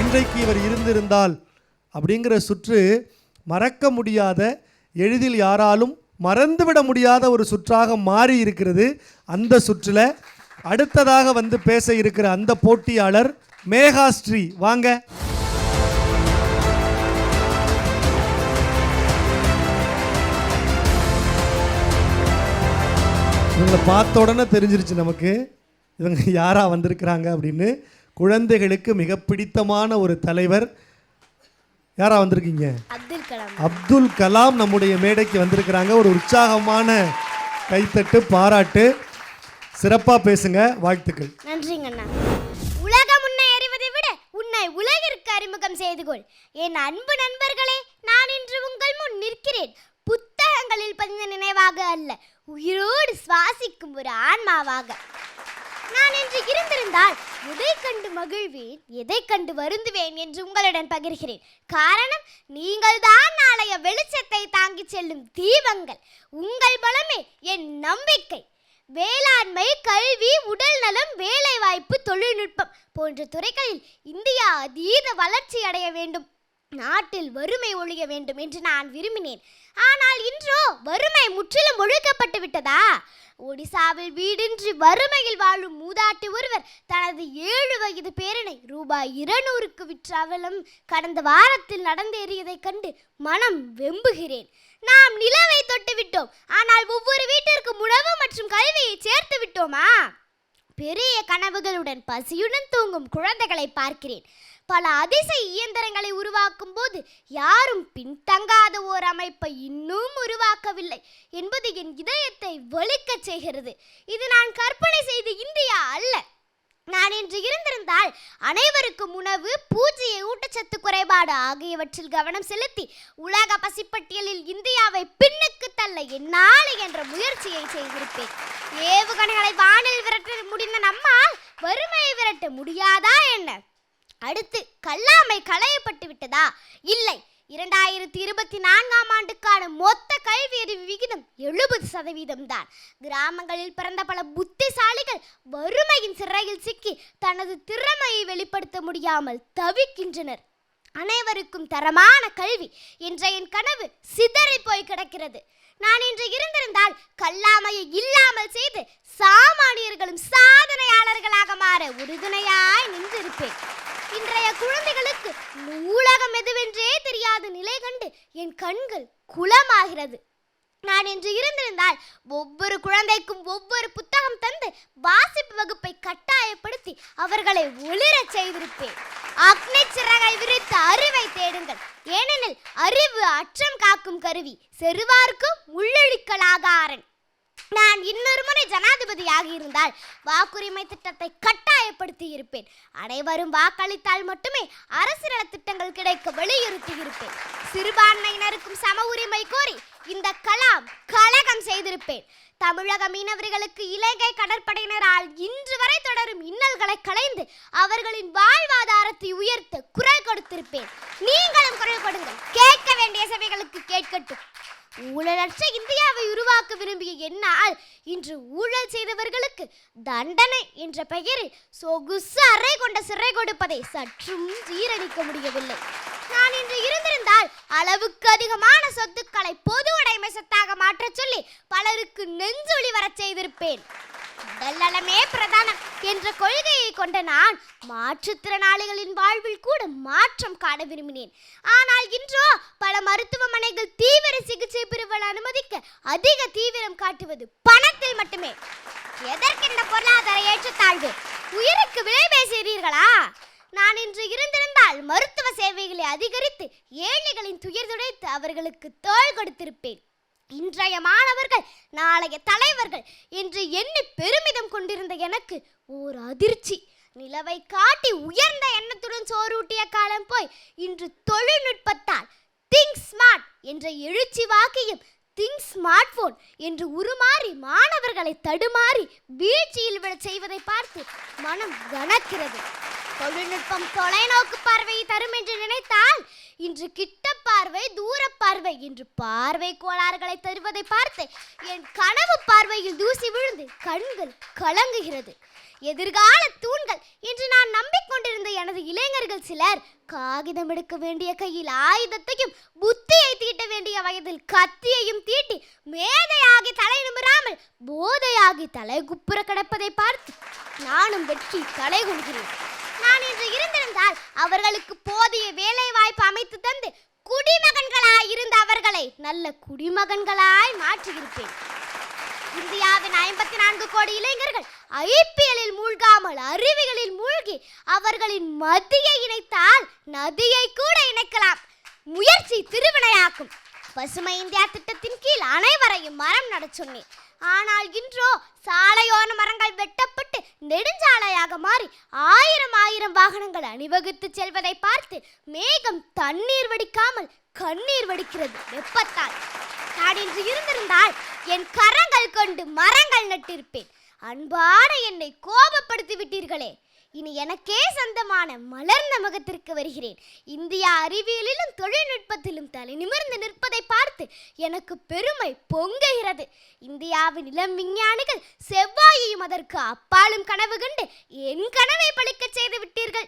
அன்றைக்கு இவர் இருந்திருந்தால் அப்படிங்கிற சுற்று மறக்க முடியாத, எளிதில் யாராலும் மறந்துவிட முடியாத ஒரு சுற்றாக மாறி இருக்கிறது. அந்த சுற்றில் அடுத்ததாக வந்து பேச இருக்கிற அந்த போட்டியாளர் மேகாஸ்ரீ. வாங்க. இவங்களை பார்த்த உடனே தெரிஞ்சிருச்சு நமக்கு இவங்க யாரா வந்திருக்கிறாங்க அப்படின்னு. குழந்தைகளுக்கு மிக பிடித்தமான ஒரு தலைவர். யாரா வந்திருக்கீங்க? அப்துல் கலாம் நம்முடைய மேடைக்கு வந்திருக்கிறாங்க. ஒரு உற்சாகமான கைத்தட்டு, பாராட்டு. சிறப்பா பேசுங்க. வாழ்த்துக்கள். நன்றிங்கண்ணா. உலகம் உன்னை அறிவதை விட உன்னை உலகிற்கு அறிமுகம் செய்து கொள். என் அன்பு நண்பர்களே, நான் இன்று உங்கள் முன் நிற்கிறேன். புத்தகங்களில் பதிந்த நினைவாக அல்ல, உயிரோடு சுவாசிக்கும் ஒரு ஆன்மாவாக. நான் இன்று இருந்திருந்தால் எதை கண்டு மகிழ்வேன், எதை கண்டு வருந்துவேன் என்று உங்களுடன் பகிர்கிறேன். காரணம், நீங்கள் தான் நாளைய வெளிச்சத்தை தாங்கி செல்லும் தீபங்கள். உங்கள் பலமே என் நம்பிக்கை. வேளாண்மை, கல்வி, உடல் நலம், வேலைவாய்ப்பு, தொழில்நுட்பம் போன்ற துறைகளில் இந்தியா அதீத வளர்ச்சி அடைய வேண்டும், நாட்டில் வறுமை ஒழிய வேண்டும் என்று நான் விரும்பினேன். ஆனால் இன்றோ வறுமை முற்றிலும் ஒழிக்கப்பட்டு விட்டதா? ஒடிசாவில் வீடின்றி வறுமையில் வாழும் மூதாட்டி ஒருவர் தனது 7 வயது பேரனை ரூபாய் 200க்கு விற்ற அவலம் கடந்த வாரத்தில் நடந்தேறியதைக் கண்டு மனம் வெம்புகிறேன். நாம் நிலவை தொட்டு விட்டோம், ஆனால் ஒவ்வொரு வீட்டிற்கும் உணவு மற்றும் கல்வியை சேர்த்து விட்டோமா? பெரிய கனவுகளுடன் பசியுடன் தூங்கும் குழந்தைகளை பார்க்கிறேன். பல அதிசய இயந்திரங்களை உருவாக்கும் போது யாரும் பின்தங்காத ஓர் அமைப்பை இன்னும் உருவாக்கவில்லை என்பது என் இதயத்தை வலிக்க செய்கிறது. இது நான் கற்பனை செய்த இந்தியா அல்ல. நான் இன்று இருந்திருந்தால் அனைவருக்கும் உணவு, பூஜ்ய ஊட்டச்சத்து குறைபாடு ஆகியவற்றில் கவனம் செலுத்தி உலக பசிப்பட்டியலில் இந்தியாவை பின்னுக்கு தள்ள என்னால் என்ற முயற்சியை செய்திருப்பேன். ஏவுகணைகளை வானில் விரட்ட முடிந்த நம்மால் வறுமையை விரட்ட முடியாதா என்ன? அடுத்து, கல்லாமை களையப்பட்டு விட்டதா? இல்லை. 2024ஆம் ஆண்டுக்கான மொத்த கல்வி அறிவு விகிதம் 70% தான். கிராமங்களில் பிறந்த பல புத்திசாலிகள் வறுமையின் சிறையில் சிக்கி தனது திறமையை வெளிப்படுத்த முடியாமல் தவிக்கின்றனர். அனைவருக்கும் தரமான கல்வி என்ற என் கனவு சிதறி போய் கிடக்கிறது. நான் இன்று இருந்திருந்தால் கல்லாமையை இல்லாமல் செய்து சாமானியர்களும் சாதனையாளர்களாக மாற உறுதுணையாய் நின்றிருப்பேன். இன்றைய குழந்தைகளுக்கு நூலகம் எதுவென்றே தெரியாத நிலை கண்டு என் கண்கள் குளமாகிறது. நான் இன்று இருந்திருந்தால் ஒவ்வொரு குழந்தைக்கும் ஒவ்வொரு புத்தகம் தந்து வாசிப்பு வகுப்பை கட்டாயப்படுத்தி அவர்களை ஒளிரச் செய்திருப்பேன். அக்னி சிறகை விரித்து அறிவை தேடுங்கள், ஏனெனில் அறிவு அச்சம் காக்கும் கருவி, செருவார்க்கும் உள்ளொழிக்கலாகாரன். நான் இன்னொரு முறை ஜனாதிபதியாக இருந்தால் வாக்குரிமை திட்டத்தை கட்டாயப்படுத்தி இருப்பேன். அனைவரும் வாக்களித்தால் மட்டுமே அரசு நல திட்டங்கள் கிடைக்க வலியுறுத்தி இருப்பேன். சிறுபான்மையினருக்கும் சம உரிமை கோரி இந்த கலகம் செய்திருப்பேன். தமிழக மீனவர்களுக்கு இலங்கை கடற்படையினரால் இன்று வரை தொடரும் இன்னல்களை களைந்து அவர்களின் வாழ்வாதாரத்தை உயர்த்த குரல் கொடுத்திருப்பேன். நீங்களும் குரல் கொடுங்கள், கேட்க வேண்டிய சபைகளுக்கு கேட்கட்டும். ஊழலற்ற இந்தியாவை உருவாக்க விரும்பிய என்னால் இன்று ஊழல் செய்தவர்களுக்கு தண்டனை என்ற பெயரில் சொகுசு அறை கொண்ட சிறை கொடுப்பதை சற்றும் ஜீரணிக்க முடியவில்லை. நான் இன்று இருந்திருந்தால் அளவுக்கு அதிகமான சொத்துக்களை பொது உடைமை சொத்தாக மாற்ற சொல்லி பலருக்கு நெஞ்சொலி வரச் செய்திருப்பேன். உடல்நலமே பிரதானம் என்ற கொள்கையை கொண்ட நான் மாற்றுத்திறனாளிகளின் வாழ்வில் கூட மாற்றம் காண விரும்பினேன். ஆனால் இன்றோ பல மருத்துவமனைகள் தீவிர சிகிச்சை பிரிவுகள் அனுமதிக்க அதிக தீவிரம் காட்டுவது பணத்தில் மட்டுமே. எதற்கென்ன பொருளாதார ஏற்றத்தாழ்வு? உயிருக்கு விலை பேசுகிறீர்களா? நான் இன்று இருந்திருந்தால் மருத்துவ சேவைகளை அதிகரித்து ஏழைகளின் துயர் துடைத்து அவர்களுக்கு தோள் கொடுத்திருப்பேன். இன்றைய மாணவர்கள் நாளைய தலைவர்கள் என்று எண்ணி பெருமிதம் கொண்டிருந்த எனக்கு ஓர் அதிர்ச்சி. நிலவை காட்டி உயர்ந்த எண்ணத்துடன் சோறூட்டிய காலம் போய் இன்று தொழில்நுட்பத்தால் திங்க் ஸ்மார்ட் என்ற எழுச்சி வாக்கியம் திங்க் ஸ்மார்ட் போன் என்று உருமாறி மாணவர்களை தடுமாறி வீழ்ச்சியில் விழ செய்வதை பார்த்து மனம் கனக்கிறது. தொழில்நுட்பம் தொலைநோக்கு பார்வையை தரும் என்று நினைத்தால் இன்று கிட்ட பார்வை, தூர பார்வை பார்வை இன்று பார்வை கோளாறுகளை தருவதை பார்த்து என் கனவு பார்வையில் தூசி விழுந்து கண்கள் கலங்குகிறது. எதிர்கால தூண்கள் என்று நான் நம்பிக்கொண்டிருந்த எனது இளைஞர்கள் சிலர் காகிதம் எடுக்க வேண்டிய கையில் ஆயுதத்தையும் புத்தியை தீட்ட வேண்டிய வயதில் கத்தியையும் தீட்டி மேதையாகி தலை நிமிராமல் போதையாகி தலை குப்புற கிடப்பதை பார்த்து நானும் வெற்றி தலை கொள்கிறேன். நான் இன்று இருந்திருந்தால் அவர்களுக்கு போதிய வேலை வாய்ப்பு அமைத்து தந்து குடிமகன்களாய் இருந்த அவர்களை நல்ல குடிமகன்களாய் மாற்றியிருப்பேன். இந்தியாவின் 54 கோடி இளைஞர்கள் IPL-இல் மூழ்காமல் அருவிகளில் மூழ்கி அவர்களின் மத்தியை இணைத்தால் நதியை கூட இணைக்கலாம். முயற்சி திருவினையாக்கும். பசுமை இந்தியா திட்டத்தின் கீழ் அனைவரையும் மரம் நட சொன்னேன். ஆனால் இன்றோ சாலையோர மரங்கள் வெட்டப்பட்டு நெடுஞ்சாலையாக மாறி ஆயிரம் வாகனங்கள் அணிவகுத்து செல்வதை பார்த்து மேகம் தண்ணீர் வடிக்காமல் கண்ணீர் வடிக்கிறது வெப்பத்தால். நான் இன்று இருந்திருந்தால் என் கரங்கள் கொண்டு மரங்கள் நட்டிருப்பேன். அன்பான என்னை கோபப்படுத்தி விட்டீர்களே. இனி எனக்கே சொந்தமான மலர்ந்த முகத்திற்கு வருகிறேன். இந்தியா அறிவியலிலும் தொழில்நுட்பத்திலும் தலை நிமிர்ந்து நிற்பதை பார்த்து எனக்கு பெருமை பொங்குகிறது. இந்தியாவின் இளம் விஞ்ஞானிகள் செவ்வாயையும் அதற்கு அப்பாலும் கனவு கண்டு என் கனவை பழிக்க செய்து விட்டீர்கள்.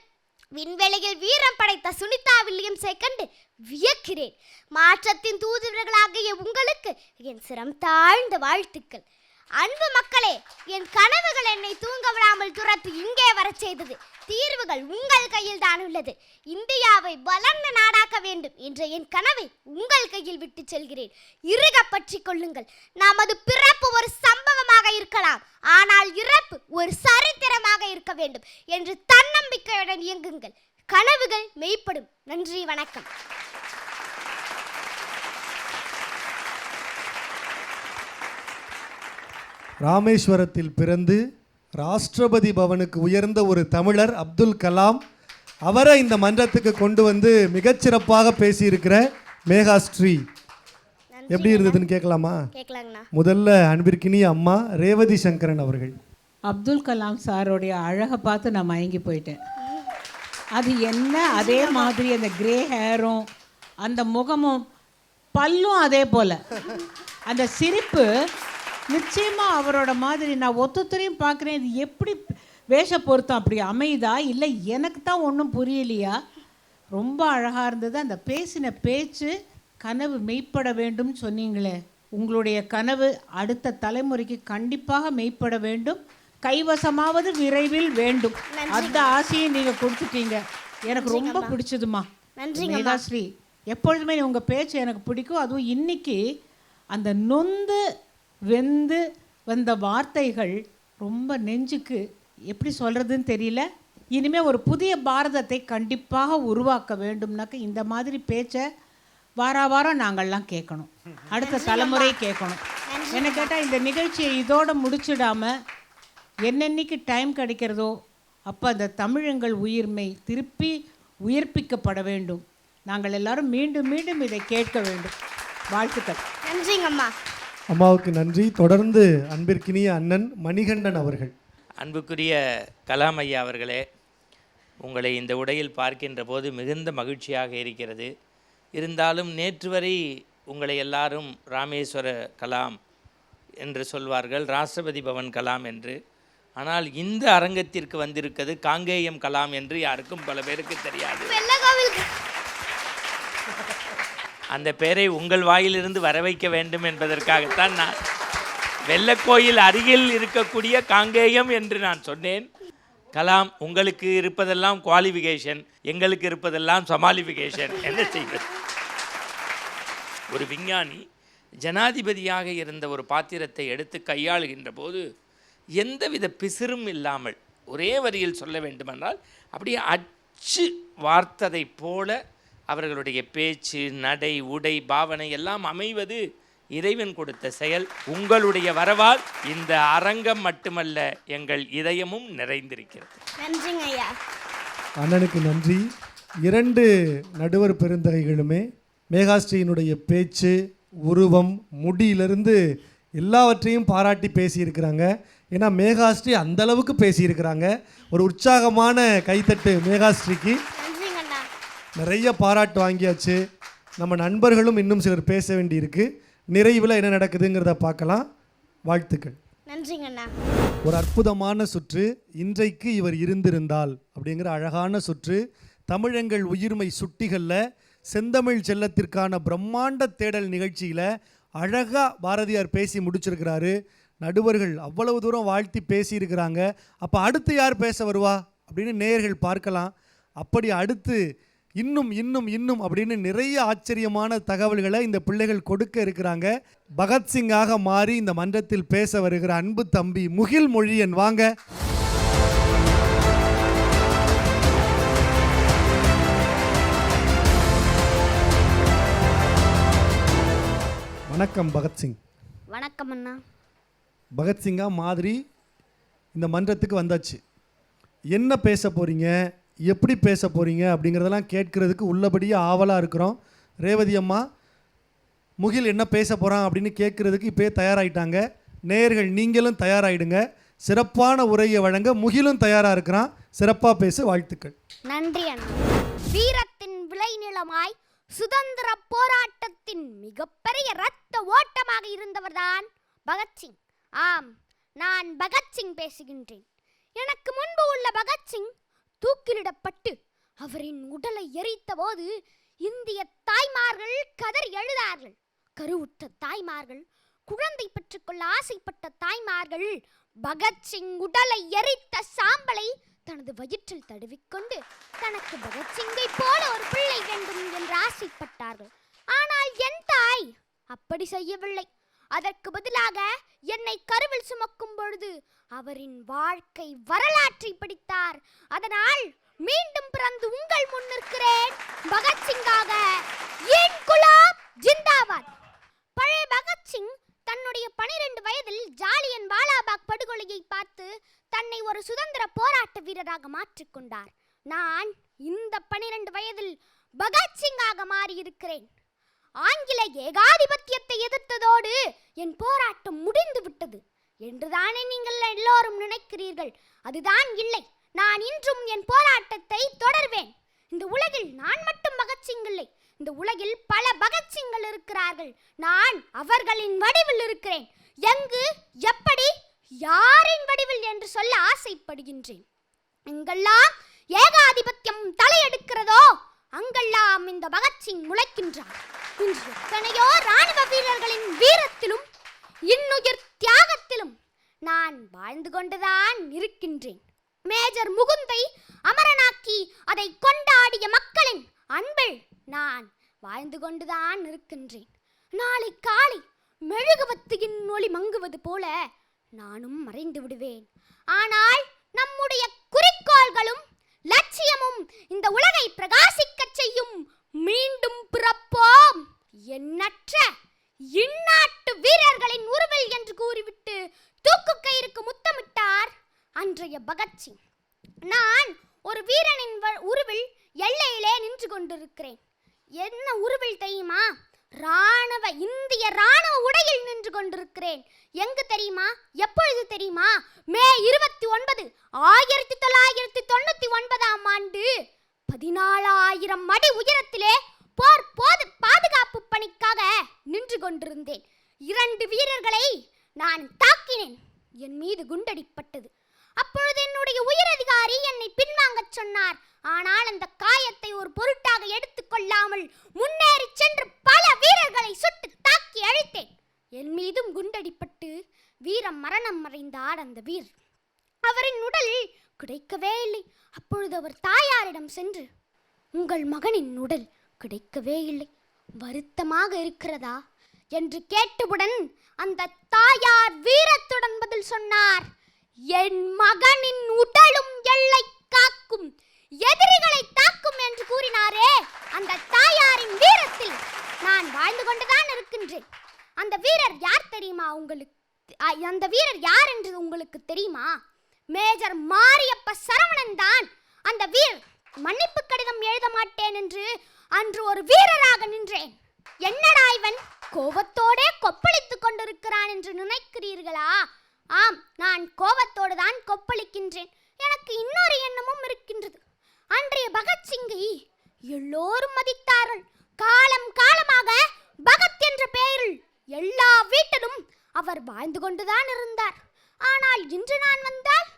விண்வெளியில் வீரம் படைத்த சுனிதா வில்லியம்ஸை கண்டு வியக்கிறேன். மாற்றத்தின் தூதுவர்களாகிய உங்களுக்கு என் சிரம் தாழ்ந்த வாழ்த்துக்கள். அன்பு மக்களே, என் கனவுகள் என்னை தூங்க விடாமல் துரத்து இங்கே வர செய்தது. தீர்வுகள் உங்கள் கையில் தான் உள்ளது. இந்தியாவை வளர்ந்த நாடாக்க வேண்டும் என்ற என் கனவை உங்கள் கையில் விட்டு செல்கிறேன். இறுக பற்றி கொள்ளுங்கள். நமது பிறப்பு ஒரு சம்பவமாக இருக்கலாம், ஆனால் இறப்பு ஒரு சரித்திரமாக இருக்க வேண்டும் என்று தன்னம்பிக்கையுடன் இயங்குங்கள். கனவுகள் மெய்ப்படும். நன்றி, வணக்கம். ராமேஸ்வரத்தில் பிறந்து ராஷ்டிரபதி பவனுக்கு உயர்ந்த ஒரு தமிழர் அப்துல் கலாம், அவரை இந்த மன்றத்துக்கு கொண்டு வந்து மிகச்சிறப்பாக பேசியிருக்கிற மேகாஸ்ரீ எப்படி இருந்ததுன்னு கேட்கலாமா? முதல்ல அன்பிற்கினிய அம்மா ரேவதி சங்கரன் அவர்கள். அப்துல் கலாம் சாரோடைய அழகை பார்த்து நான் மயங்கி போயிட்டேன். அது என்ன, அதே மாதிரி அந்த கிரே ஹேரும் அந்த முகமும் பல்லும் அதே போல், அந்த சிரிப்பு நிச்சயமாக அவரோட மாதிரி. நான் ஒத்தொத்தரையும் பார்க்குறேன், இது எப்படி வேஷ பொருத்தம் அப்படி அமையுதா இல்லை எனக்கு தான் ஒன்றும் புரியலையா? ரொம்ப அழகாக இருந்தது. அந்த பேசின பேச்சு, கனவு மெய்ப்பட வேண்டும் சொன்னீங்களே, உங்களுடைய கனவு அடுத்த தலைமுறைக்கு கண்டிப்பாக மெய்ப்பட வேண்டும், கைவசமாவது விரைவில் வேண்டும். அந்த ஆசையை நீங்கள் கொடுத்துட்டீங்க. எனக்கு ரொம்ப பிடிச்சதுமா மேகாஸ்ரீ. எப்பொழுதுமே உங்கள் பேச்சு எனக்கு பிடிக்கும். அதுவும் இன்னைக்கு அந்த நொந்து வெந்து வந்த வார்த்தைகள் ரொம்ப நெஞ்சுக்கு எப்படி சொல்கிறதுன்னு தெரியல. இனிமேல் ஒரு புதிய பாரதத்தை கண்டிப்பாக உருவாக்க வேண்டும்னாக்க இந்த மாதிரி பேச்சை வாரம் நாங்கள்லாம் கேட்கணும், அடுத்த தலைமுறை கேட்கணும். என்ன கேட்டால் இந்த நிகழ்ச்சியை இதோடு முடிச்சிடாமல் என்னென்னைக்கு டைம் கிடைக்கிறதோ அப்போ அந்த தமிழங்கள் உயிர்மை திருப்பி உயிர்ப்பிக்கப்பட வேண்டும். நாங்கள் எல்லாரும் மீண்டும் மீண்டும் இதை கேட்க வேண்டும். வாழ்த்துக்கள். நன்றிங்கம்மா. அம்மாவுக்கு நன்றி. தொடர்ந்து அன்பிற்கினிய அண்ணன் மணிகண்டன் அவர்கள். அன்புக்குரிய கலாம் ஐயா அவர்களே, உங்களை இந்த உடையில் பார்க்கின்ற போது மிகுந்த மகிழ்ச்சியாக இருக்கிறது. இருந்தாலும் நேற்று வரை உங்களை எல்லாரும் ராமேஸ்வர கலாம் என்று சொல்வார்கள், ராஷ்டிரபதி பவன் கலாம் என்று. ஆனால் இந்த அரங்கத்திற்கு வந்திருக்கிறது காங்கேயம் கலாம் என்று யாருக்கும் பல பேருக்கு தெரியாது. அந்த பெயரை உங்கள் வாயிலிருந்து வர வைக்க வேண்டும் என்பதற்காகத்தான் நான் வெள்ளக்கோயில் அருகில் இருக்கக்கூடிய காங்கேயம் என்று நான் சொன்னேன். கலாம், உங்களுக்கு இருப்பதெல்லாம் குவாலிஃபிகேஷன், எங்களுக்கு இருப்பதெல்லாம் சமாளிஃபிகேஷன். என்ன செய்வது? ஒரு விஞ்ஞானி ஜனாதிபதியாக இருந்த ஒரு பாத்திரத்தை எடுத்து கையாளுகின்ற போது எந்தவித பிசிறும் இல்லாமல் ஒரே வரியில் சொல்ல வேண்டுமென்றால் அப்படியே அச்சு வார்த்ததை போல அவர்களுடைய பேச்சு, நடை, உடை, பாவனை எல்லாம் அமைவது இறைவன் கொடுத்த செயல். உங்களுடைய வரவால் இந்த அரங்கம் மட்டுமல்ல, எங்கள் இதயமும் நிறைந்திருக்கிறது. நன்றிங்க ஐயா. அண்ணனுக்கு நன்றி. 2 நடுவர் பெருந்தகைகளுமே மேகாஸ்ரீயினுடைய பேச்சு, உருவம், முடியிலிருந்து எல்லாவற்றையும் பாராட்டி பேசியிருக்கிறாங்க. ஏன்னா மேகாஸ்ரீ அந்தளவுக்கு பேசியிருக்கிறாங்க. ஒரு உற்சாகமான கைத்தட்டு மேகாஸ்ரீக்கு. நிறைய பாராட்டு வாங்கியாச்சு. நம்ம நண்பர்களும் இன்னும் சிலர் பேச வேண்டியிருக்கு. நிறைவில் என்ன நடக்குதுங்கிறத பார்க்கலாம். வாழ்த்துக்கள். நன்றிங்கண்ணா. ஒரு அற்புதமான சுற்று. இன்றைக்கு இவர் இருந்திருந்தால் அப்படிங்கிற அழகான சுற்று. தமிழங்கள் உயிர்மை சுட்டிகளில் செந்தமிழ் செல்லத்திற்கான பிரம்மாண்ட தேடல் நிகழ்ச்சியில் அழகாக பாரதியார் பேசி முடிச்சிருக்கிறாரு. நடுவர்கள் அவ்வளவு தூரம் வாழ்த்தி பேசியிருக்கிறாங்க. அப்போ அடுத்து யார் பேச வருவா அப்படின்னு நேயர்கள் பார்க்கலாம். அப்படி அடுத்து இன்னும் இன்னும் இன்னும் அப்படின்னு நிறைய ஆச்சரியமான தகவல்களை இந்த பிள்ளைகள் கொடுக்க இருக்கிறாங்க. பகத்சிங்காக மாறி இந்த மன்றத்தில் பேச வருகிற அன்பு தம்பி முகில் மொழியன், வாங்க. வணக்கம் பகத்சிங். வணக்கம் அண்ணா. பகத்சிங்கா மாதிரி இந்த மன்றத்துக்கு வந்தாச்சு. என்ன பேச போகிறீங்க, எப்படி பேச போகிறீங்க அப்படிங்கிறதெல்லாம் கேட்கறதுக்கு உள்ளபடியே ஆவலாக இருக்கிறோம். ரேவதி அம்மா முகில் என்ன பேச போகிறான் அப்படின்னு கேட்குறதுக்கு இப்போயே தயாராகிட்டாங்க. நேயர்கள் நீங்களும் தயாராகிடுங்க. சிறப்பான உரையை வழங்க முகிலும் தயாராக இருக்கிறான். சிறப்பாக பேச வாழ்த்துக்கள். நன்றி அண்ணா. வீரத்தின் விளைநிலமாய் சுதந்திர போராட்டத்தின் மிகப்பெரிய இரத்த ஓட்டமாக இருந்தவர்தான் பகத்சிங். ஆம், நான் பகத்சிங் பேசுகின்றேன். எனக்கு முன்பு உள்ள பகத்சிங் தூக்கிலிடப்பட்டு அவரின் உடலை எரித்த போது இந்திய தாய்மார்கள் கதறி எழுதார்கள். கருவுற்ற தாய்மார்கள், குழந்தை பெற்றுக்கொள்ள ஆசைப்பட்ட தாய்மார்கள் பகத்சிங் உடலை எரித்த சாம்பலை தனது வயிற்றில் தடவிக்கொண்டு தனக்கு பகத்சிங்கை போல ஒரு பிள்ளை வேண்டும் என்று ஆசைப்பட்டார்கள். ஆனால் என் தாய் அப்படி செய்யவில்லை. அதற்கு பதிலாக என்னை கருவில் சுமக்கும் பொழுது அவரின் வாழ்க்கை வரலாற்றை படித்தார். அதனால் மீண்டும் பிறந்து உங்கள் முன் நிற்கிறேன் பகத்சிங்காக. இன்குலாப் ஜிந்தாபாத். பழைய பகத்சிங் தன்னுடைய 12 வயதில் ஜாலியன் வாலாபாக் படுகொலையை பார்த்து தன்னை ஒரு சுதந்திர போராட்ட வீரராக மாற்றிக்கொண்டார். நான் இந்த 12 வயதில் பகத்சிங்காக மாறியிருக்கிறேன். ஆங்கில ஏகாதிபத்தியத்தை எதிர்த்ததோடு என் போராட்டம் முடிந்து விட்டது என்றுதானே நீங்கள் எல்லோரும் நினைக்கிறீர்கள். அதுதான் இல்லை. நான் இன்றும் என் போராட்டத்தை தொடர்வேன். இந்த உலகில் நான் மட்டும் பகத்சிங் இல்லை. இந்த உலகில் பல பகத்சிங்கள் இருக்கிறார்கள். நான் அவர்களின் வடிவில் இருக்கிறேன். எங்கு, எப்படி, யாரின் வடிவில் என்று சொல்ல ஆசைப்படுகின்றேன். எங்கெல்லாம் ஏகாதிபத்தியம் தலையெடுக்கிறதோ அங்கெல்லாம் இந்த பகத்சிங் முளைக்கின்றார். இன்று எத்தனையோ ராணுவ வீரர்களின் வீரத்திலும் இன்னுயிர் தியாகத்திலும் நான் வாழ்ந்து கொண்டுதான் இருக்கின்றேன். மேஜர் முகுந்தை அமரனாக்கி அதை கொண்டாடிய மக்களின் அன்பில் நான் வாழ்ந்து கொண்டுதான் இருக்கின்றேன். நாளை காலை மெழுகுவத்தியின் ஒளி மங்குவது போல நானும் மறைந்து விடுவேன். ஆனால் நம்முடைய குறிக்கோள்களும் லட்சியமும் இந்த உலகை பிரகாசிக்க செய்யும். மீண்டும் பிறப்போம். எண்ணற்ற இந்நாட்டு வீரர்களின் உருவில் என்று கூறிவிட்டு தூக்கு கயிறுக்கு முத்தமிட்டார் அன்றைய பகத்சிங். நான் ஒரு வீரனின் உருவில் எல்லையிலே நின்று கொண்டிருக்கிறேன். என்ன உருவில் தெரியுமா? இந்திய ராணுவ உடையில் நின்று கொண்டிருக்கிறேன். எங்கு தெரியுமா? எப்பொழுது தெரியுமா? மே 29, 1999ஆம் ஆண்டு 14,000 அடி உயரத்திலே போர் பாதுகாப்பு பணிக்காக நின்று கொண்டிருந்தேன். 2 வீரர்களை நான் தாக்கினேன். என் மீது குண்டடிப்பட்டது. அப்பொழுது என்னுடைய உயரதிகாரி என்னை பின்வாங்கச் சொன்னார். ஆனால் அந்த காயத்தை ஒரு பொருட்டாக எடுத்துக்கொள்ளாமல் முன்னேறி சென்று பல வீரர்களை சுட்டு தாக்கி அழித்தேன். என் மீதும் குண்டடிப்பட்டு வீரம் மரணம் அடைந்தார் அந்த வீரர். அவரின் உடல் கிடைக்கவே இல்லை. அப்பொழுது அவர் தாயாரிடம் சென்று, உங்கள் மகனின் உடல் கிடைக்கவே இல்லை, வருத்தமாக இருக்கிறதா என்று கேட்டவுடன் அந்த தாயார் வீரத்துடன் பதில் சொன்னார், என் மகனின் உடலும் எல்லை காக்கும், எதிரிகளை தாக்கும் என்று கூறினாரே. அந்த தாயாரின் வீரத்தில் நான் வாழ்ந்து கொண்டுதான் இருக்கின்றேன். அந்த வீரர் யார் தெரியுமா உங்களுக்கு? அந்த வீரர் யார் என்று உங்களுக்கு தெரியுமா? மேஜர் மாரியப்ப சரவணன் தான். அந்த வீரர் மன்னிப்பு கடிதம் எழுத மாட்டேன் என்று அன்று ஒரு வீரராக நின்றேன். என்னடா இவன் கோபத்தோடே கொப்பளித்துக் கொண்டிருக்கிறான் என்று நினைக்கிறீர்களா? ஆம், நான் கோபத்தோடு தான் கொப்பளிக்கின்றேன். எனக்கு இன்னொரு எண்ணமும் இருக்கின்றது. அன்றைய பகத்சிங்கை எல்லோரும் மதித்தார்கள். காலம் எல்லா வீட்டிலும் அவர் வாழ்ந்து கொண்டுதான் இருந்தார். ஆனால் இன்று நான் வந்தால்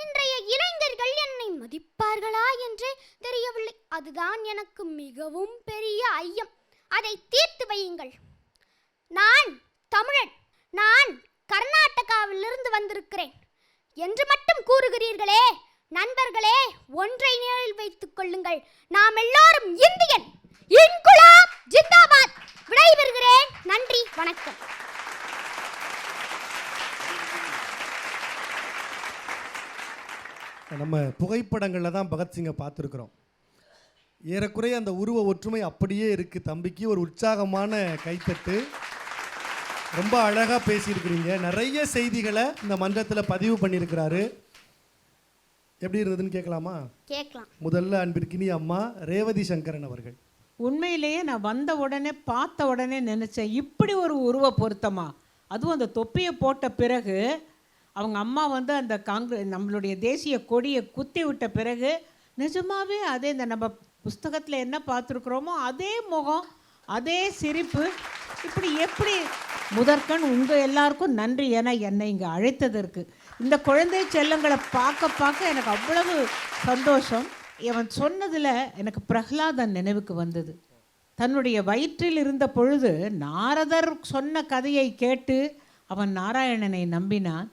இன்றைய இளைஞர்கள் என்னை மதிப்பார்களா என்றே தெரியவில்லை. அதுதான் எனக்கு மிகவும் பெரிய ஐயம். அதை தீர்த்து வையுங்கள். நான் தமிழன், நான் கர்நாடகாவிலிருந்து வந்திருக்கிறேன் என்று மட்டும் கூறுகிறீர்களே. நண்பர்களே, ஒன்றை நினைவில் வைத்துக் கொள்ளுங்கள், நாம் எல்லோரும் இந்தியன். இன்குலாப் ஜிந்தாபாத். விடைபெறுகிறேன். நன்றி, வணக்கம். நம்ம புகைப்படங்களில் தான் பகத்சிங்கை பார்த்துருக்குறோம். ஏறக்குறைய அந்த உருவ ஒற்றுமை அப்படியே இருக்குது. தம்பிக்கு ஒரு உற்சாகமான கைத்தட்டு. ரொம்ப அழகாக பேசியிருக்கிறீங்க. நிறைய செய்திகளை இந்த மன்றத்தில் பதிவு பண்ணியிருக்கிறாரு. எப்படி இருந்ததுன்னு கேட்கலாமா? கேட்கலாம். முதல்ல அன்பிற்கினி அம்மா ரேவதி சங்கரன் அவர்கள். உண்மையிலேயே நான் வந்த உடனே பார்த்த உடனே நினச்சேன், இப்படி ஒரு உருவ பொருத்தமா, அதுவும் அந்த தொப்பியை போட்ட பிறகு அவங்க அம்மா வந்து அந்த நம்மளுடைய தேசிய கொடியை குத்தி விட்ட பிறகு நிஜமாகவே அதே இந்த நம்ம புஸ்தகத்தில் என்ன பார்த்துருக்குறோமோ அதே முகம், அதே சிரிப்பு. இப்படி எப்படி முதற்கண் உங்கள் எல்லாருக்கும் நன்றி. ஏன்னா என்னை இங்கே அழைத்ததற்கு. இந்த குழந்தை செல்லங்களை பார்க்க எனக்கு அவ்வளவு சந்தோஷம். அவன் சொன்னதில் எனக்கு பிரகலாதன் நினைவுக்கு வந்தது. தன்னுடைய வயிற்றில் இருந்த பொழுது நாரதர் சொன்ன கதையை கேட்டு அவன் நாராயணனை நம்பினான்.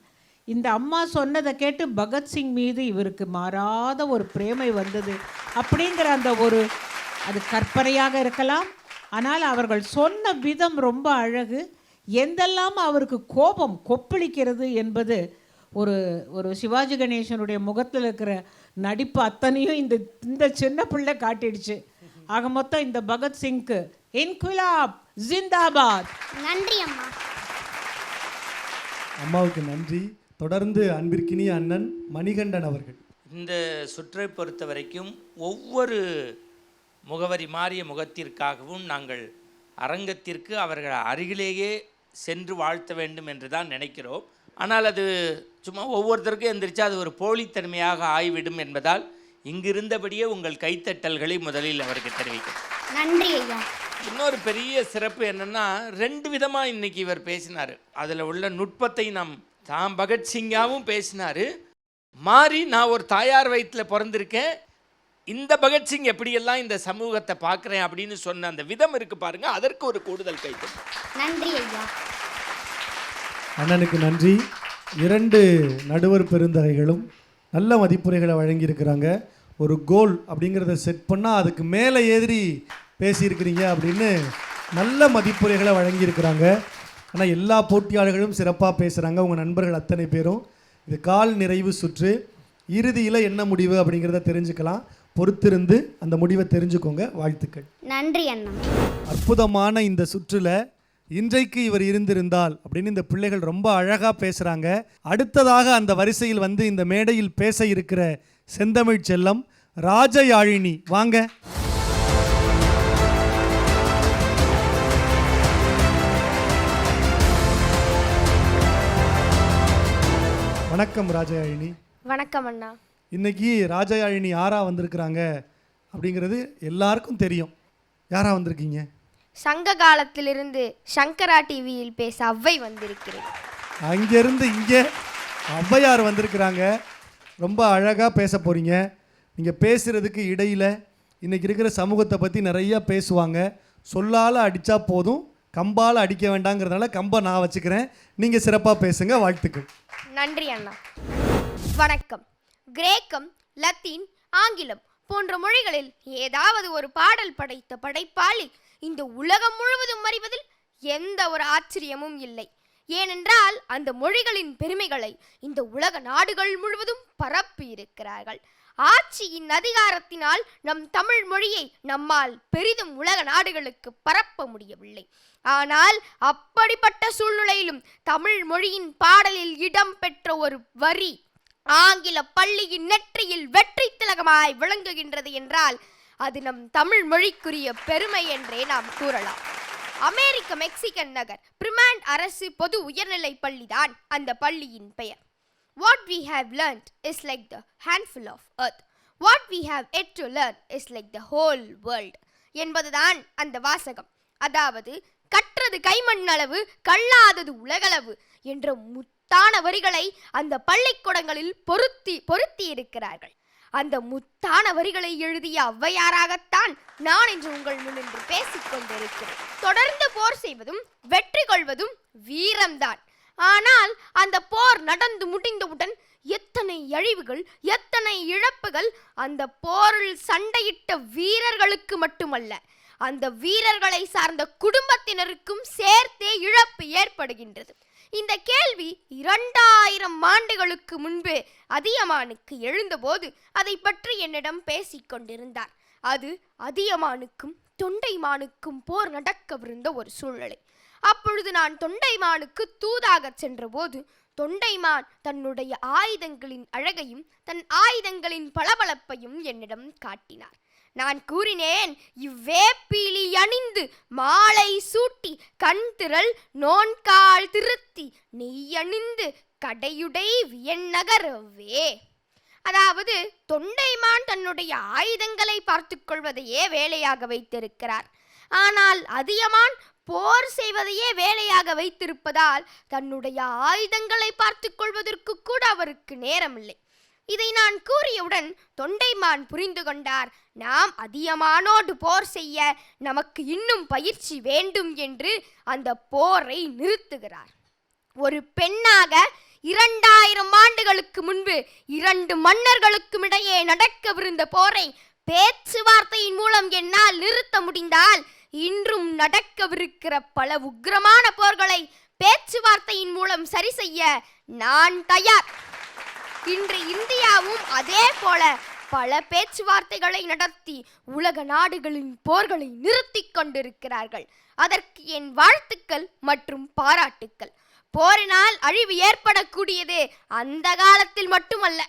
இந்த அம்மா சொன்னதை கேட்டு பகத்சிங் மீது இவருக்கு மாறாத ஒரு பிரேமை வந்தது. அப்படிங்கிற அந்த ஒரு, அது கற்பனையாக இருக்கலாம், ஆனால் அவர்கள் சொன்ன விதம் ரொம்ப அழகு. எந்தெல்லாம் அவருக்கு கோபம் கொப்பளிக்கிறது என்பது ஒரு சிவாஜி கணேசனுடைய முகத்தில் இருக்கிற நடிப்பு அத்தனையும் இந்த சின்ன பிள்ளை காட்டிடுச்சு. ஆக மொத்தம் இந்த பகத்சிங்க்கு இன்குலாப் ஜிந்தாபாத். நன்றி அம்மா. அம்மாவுக்கு நன்றி. தொடர்ந்து அன்பிற்கினிய அண்ணன் மணிகண்டன் அவர்கள். இந்த சுற்றை பொறுத்த வரைக்கும் ஒவ்வொரு முகவரி மாறிய முகத்திற்காகவும் நாங்கள் அரங்கத்திற்கு அவர்கள் அருகிலேயே சென்று வாழ்த்த வேண்டும் என்று தான் நினைக்கிறோம். ஆனால் அது சும்மா ஒவ்வொருத்தருக்கும் எந்திரிச்சா அது ஒரு போலித்தன்மையாக ஆய்விடும் என்பதால் இங்கிருந்தபடியே உங்கள் கைத்தட்டல்களை முதலில் அவருக்கு தெரிவிக்கும். நன்றி ஐயா. இன்னொரு பெரிய சிறப்பு என்னென்னா, 2 விதமாக இன்றைக்கி இவர் பேசினார். அதில் உள்ள நுட்பத்தை தாம் பகத்சிங்காவும் பேசினார். மாறி நான் ஒரு தாயார் வயிற்றில் பிறந்திருக்கேன், இந்த பகத்சிங் எப்படியெல்லாம் இந்த சமூகத்தை பார்க்குறேன் அப்படின்னு சொன்ன அந்த விதம் இருக்கு பாருங்க, அதற்கு ஒரு கூடுதல் கைத்தட்டல். நன்றி ஐயா. அண்ணனுக்கு நன்றி. 2 நடுவர் பெருந்தகைகளும் நல்ல மதிப்புரைகளை வழங்கியிருக்கிறாங்க. ஒரு கோல் அப்படிங்கிறத செட் பண்ணால் அதுக்கு மேலே ஏறி பேசியிருக்கிறீங்க அப்படின்னு நல்ல மதிப்புரைகளை வழங்கியிருக்கிறாங்க. ஆனால் எல்லா போட்டியாளர்களும் சிறப்பாக பேசுகிறாங்க. உங்கள் நண்பர்கள் அத்தனை பேரும். இது கால் நிறைவு சுற்று. இறுதியில் என்ன முடிவு அப்படிங்கிறத தெரிஞ்சுக்கலாம். பொறுத்திருந்து அந்த முடிவை தெரிஞ்சுக்கோங்க. வாழ்த்துக்கள். நன்றி அண்ணா. அற்புதமான இந்த சுற்றில் இன்றைக்கு இவர் இருந்திருந்தால் அப்படின்னு இந்த பிள்ளைகள் ரொம்ப அழகாக பேசுகிறாங்க. அடுத்ததாக அந்த வரிசையில் வந்து இந்த மேடையில் பேச இருக்கிற செந்தமிழ் செல்லம் ராஜயாழினி. வாங்க. வணக்கம் ராஜயாழினி. வணக்கம் அண்ணா. இன்னைக்கு ராஜயாழினி யாரா வந்திருக்கிறாங்க அப்படிங்கிறது எல்லாருக்கும் தெரியும். யாரா வந்திருக்கீங்க? சங்க காலத்திலிருந்து சங்கரா டிவியில் பேச அவ்வை வந்திருக்கிறேன். அங்கேருந்து இங்கே ஔவையார் வந்திருக்கிறாங்க. ரொம்ப அழகாக பேச போகிறீங்க. நீங்கள் பேசுகிறதுக்கு இடையில் இன்றைக்கி இருக்கிற சமூகத்தை பற்றி நிறையா பேசுவாங்க. சொல்லால் அடித்தா போதும், கம்பால் அடிக்க வேண்டாங்கிறதுனால கம்பை நான் வச்சுக்கிறேன். நீங்கள் சிறப்பாக பேசுங்க. வாழ்த்துக்கள். நன்றி அண்ணா. வணக்கம். கிரேக்கம், லத்தீன், ஆங்கிலம் போன்ற மொழிகளில் ஏதாவது ஒரு பாடல் படைத்த படைப்பாளி இந்த உலகம் முழுவதும் அறிவதில் எந்த ஒரு ஆச்சரியமும் இல்லை. ஏனென்றால் அந்த மொழிகளின் பெருமைகளை இந்த உலக நாடுகள் முழுவதும் பரப்பி இருக்கிறார்கள். ஆட்சியின் அதிகாரத்தினால் நம் தமிழ் மொழியை நம்மால் பெரிதும் உலக நாடுகளுக்கு பரப்ப முடியவில்லை. ஆனால் அப்படிப்பட்ட சூழ்நிலையிலும் தமிழ் மொழியின் பாடலில் இடம் பெற்ற ஒரு வரி ஆங்கில பள்ளியின் நெற்றியில் வெற்றி திலகமாய் விளங்குகின்றது என்றால் அது நம் தமிழ் மொழிக்குரிய பெருமை என்றே நாம் கூறலாம். அமெரிக்க மெக்சிகன் நகர் பிரிமாண்ட் அரசு பொது உயர்நிலை பள்ளிதான் அந்த பள்ளியின் பெயர். What we have learnt is like the handful of earth. What we have yet to learn is like the whole world என்பதுதான் அந்த வாசகம். அதாவது கற்றது கைமண்ணளவு கல்லாதது உலகளவு என்ற முத்தான வரிகளை அந்த பள்ளிக்கூடங்களில் பொருத்தி இருக்கிறார்கள். அந்த முத்தான வரிகளை எழுதிய ஔவையாராகத்தான் நான் இன்று உங்கள் முன்னின்று பேசிக் கொண்டிருக்கிறேன். தொடர்ந்து போர் செய்வதும் வெற்றி கொள்வதும் வீரம்தான். ஆனால் அந்த போர் நடந்து முடிந்தவுடன் எத்தனை அழிவுகள், எத்தனை இழப்புகள் அந்த போரில் சண்டையிட்ட வீரர்களுக்கு மட்டுமல்ல, அந்த வீரர்களை சார்ந்த குடும்பத்தினருக்கும் சேர்த்தே இழப்பு ஏற்படுகின்றது. இந்த கேள்வி 2000 ஆண்டுகளுக்கு முன்பு அதியமானுக்கு எழுந்தபோது அதை பற்றி என்னிடம் பேசிக்கொண்டிருந்தார். அது அதியமானுக்கும் தொண்டைமானுக்கும் போர் நடக்கவிருந்த ஒரு சூழ்நிலை. அப்பொழுது நான் தொண்டைமானுக்கு தூதாக சென்றபோது தொண்டைமான் தன்னுடைய ஆயுதங்களின் அழகையும் தன் ஆயுதங்களின் பளபளப்பையும் என்னிடம் காட்டினார். நான் கூறினேன், இவ்வேப்பிலி அணிந்து மாலை சூட்டி கண் திரள் நோன்கால் திருத்தி நெய்யணிந்து கடையுடை வியன்னகரவே. அதாவது தொண்டைமான் தன்னுடைய ஆயுதங்களை பார்த்து கொள்வதையே வேலையாக வைத்திருக்கிறார். ஆனால் அதியமான் போர் செய்வதையே வேலையாக வைத்திருப்பதால் தன்னுடைய ஆயுதங்களை பார்த்து கொள்வதற்கு கூட அவருக்கு நேரமில்லை. இதை நான் கூறியவுடன் தொண்டைமான் புரிந்து கொண்டார். நாம் அதியமானோடு போர் செய்ய நமக்கு இன்னும் பயிற்சி வேண்டும் என்று அந்த போரை நிறுத்துகிறார். ஒரு பெண்ணாக 2000 ஆண்டுகளுக்கு முன்பு 2 மன்னர்களுக்கும் இடையே நடக்கவிருந்த போரை பேச்சுவார்த்தையின் மூலம் என்னால் நிறுத்த முடிந்தால், இன்றும் நடக்கவிருக்கிற பல உக்கிரமான போர்களை பேச்சுவார்த்தையின் மூலம் சரி செய்ய நான் தயார். இன்று இந்தியாவும் அதே போல பல பேச்சுவார்த்தைகளை நடத்தி உலக நாடுகளின் போர்களை நிறுத்தி கொண்டிருக்கிறார்கள். அதற்கு என் வாழ்த்துக்கள் மற்றும் பாராட்டுக்கள். போரினால் அழிவு ஏற்படக்கூடியது அந்த காலத்தில் மட்டுமல்ல,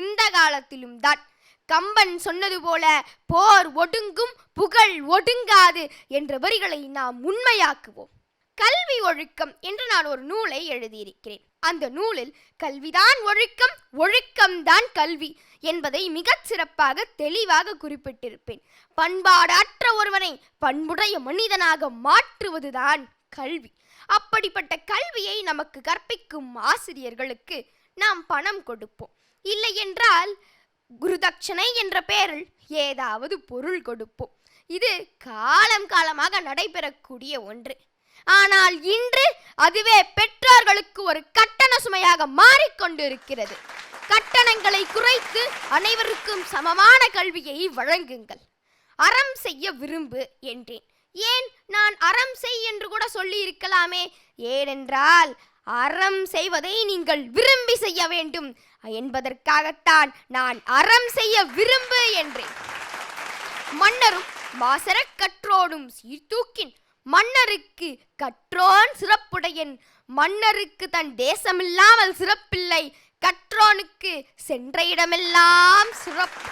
இந்த காலத்திலும் தான். கம்பன் சொன்னது போல போர் ஒடுங்கும் புகழ் ஒடுங்காது என்ற வரிகளை நாம் உண்மையாக்குவோம். கல்வி ஒழுக்கம் என்று நான் ஒரு நூலை எழுதியிருக்கிறேன். அந்த நூலில் கல்விதான் ஒழுக்கம், ஒழுக்கம்தான் கல்வி என்பதை மிகச் சிறப்பாக தெளிவாக குறிப்பிட்டிருப்பேன். பண்பாடற்ற ஒருவனை பண்புடைய மனிதனாக மாற்றுவதுதான் கல்வி. அப்படிப்பட்ட கல்வியை நமக்கு கற்பிக்கும் ஆசிரியர்களுக்கு நாம் பணம் கொடுப்போம். இல்லை என்றால் குருதட்சணை என்ற பெயரில் ஏதாவது பொருள் கொடுப்போம். இது காலமாக நடைபெறக்கூடிய ஒன்று. ஆனால் இன்று அதுவே பெற்றோர்களுக்கு ஒரு கட்டண சுமையாக மாறிக்கொண்டிருக்கிறது. கட்டணங்களை குறைத்து அனைவருக்கும் சமமான கல்வியை வழங்குங்கள். அறம் செய்ய விரும்பு என்றேன். ஏன் நான் அறம் செய் என்று கூட சொல்லி இருக்கலாமே. ஏனென்றால் அறம் செய்வதை நீங்கள் விரும்பி செய்ய வேண்டும் என்பதற்காகத்தான் நான் அறம் செய்ய விரும்பு என்றேன். மன்னரும் மாசர கற்றோடும் சீர்தூக்கின் மன்னருக்கு கற்றோன் சிறப்புடையன், மன்னருக்கு தன் தேசமில்லாமல் சிறப்பில்லை, கற்றோனுக்கு சென்ற இடமெல்லாம் சிறப்பு.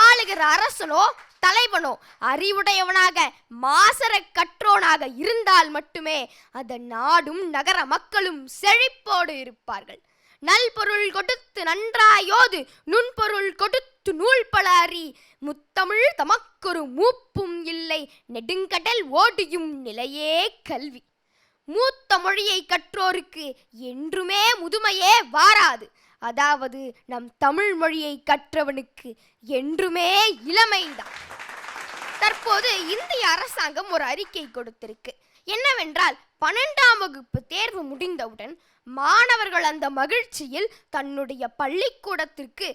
ஆளுகிற அரசனோ தலைவனோ அறிவுடையவனாக மாசர கற்றோனாக இருந்தால் மட்டுமே அதன் நாடும் நகர மக்களும் செழிப்போடு இருப்பார்கள். நல்பொருள் கொடுத்து நன்றாயோது, நுண்பொருள் கொடுத்து நூல் பல அறி, முத்தமிழ் தமக்கொரு மூப்பும் இல்லை, நெடுங்கடல் ஓடியும் நிலையே கல்வி. மூத்த மொழியை கற்றோருக்கு என்றுமே முதுமையே வாராது. அதாவது நம் தமிழ் மொழியை கற்றவனுக்கு என்றுமே இளமைதான். தற்போது இந்திய அரசாங்கம் ஒரு அறிக்கை கொடுத்திருக்கு. என்னவென்றால் 12ஆம் வகுப்பு தேர்வு முடிந்தவுடன் மாணவர்கள் அந்த மகிழ்ச்சியில் தன்னுடைய பள்ளிக்கூடத்திற்கு